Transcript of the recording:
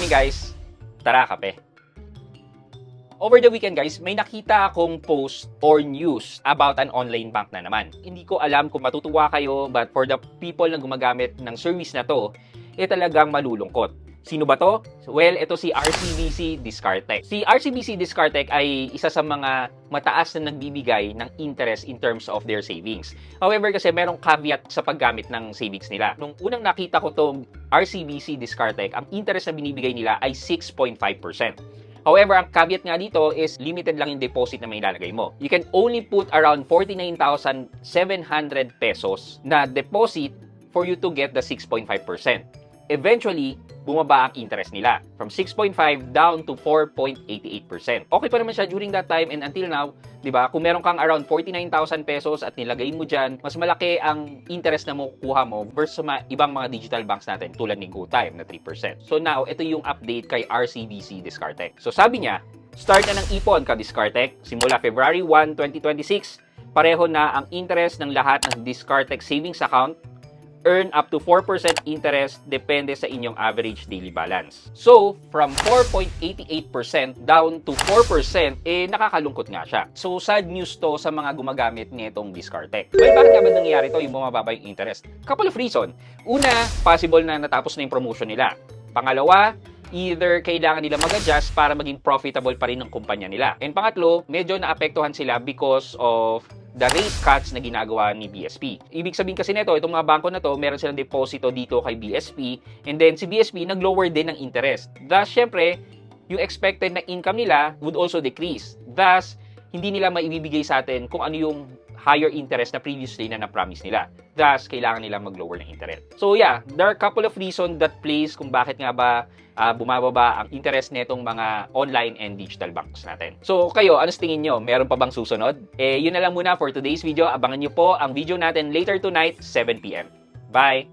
morning guys, tara kape. Over the weekend guys, may nakita akong post or news about an online bank na naman. Hindi ko alam kung matutuwa kayo, but for the people na gumagamit ng service na to, talagang malulungkot. Sino ba to? Well, ito si RCBC Discartec. Si RCBC Discartec ay isa sa mga mataas na nagbibigay ng interest in terms of their savings. However, kasi merong caveat sa paggamit ng savings nila. Nung unang nakita ko tong RCBC Discartec, ang interest na binibigay nila ay 6.5%. However, ang caveat nga dito is limited lang yung deposit na may ilalagay mo. You can only put around 49,700 pesos na deposit for you to get the 6.5%. Eventually, bumaba ang interest nila from 6.5 down to 4.88%. Okay pa naman siya during that time and until now, 'di ba? Kung meron kang around 49,000 pesos at nilagay mo diyan, mas malaki ang interest na makukuha mo versus sa ibang mga digital banks natin tulad ni GoTime na 3%. So now, ito yung update kay RCBC Discartec. So sabi niya, start na ng ipon ka Discartec simula February 1, 2026. Pareho na ang interest ng lahat ng Discartec savings account. Earn up to 4% interest depende sa inyong average daily balance. So, from 4.88% down to 4%, nakakalungkot nga siya. So, sad news to sa mga gumagamit nitong Discartec. Well, bakit nga ba nangyayari to yung bumababa yung interest? Couple of reason. Una, possible na natapos na yung promotion nila. Pangalawa, either kailangan nila mag-adjust para maging profitable pa rin ng kumpanya nila. And pangatlo, medyo naapektuhan sila because of the rate cuts na ginagawa ni BSP. Ibig sabihin kasi nito, itong mga bangko na to, meron silang deposito dito kay BSP, and then si BSP nag-lower din ng interest. Thus, syempre, yung expected na income nila would also decrease. Thus, hindi nila maibibigay sa atin kung ano yung higher interest na previously na na-promise nila. Thus, kailangan nila mag-lower ng interest. So yeah, there are a couple of reasons that plays kung bakit nga ba bumababa ang interest nitong mga online and digital banks natin. So kayo, ano sa tingin nyo? Meron pa bang susunod? Yun na lang muna for today's video. Abangan nyo po ang video natin later tonight, 7 PM. Bye!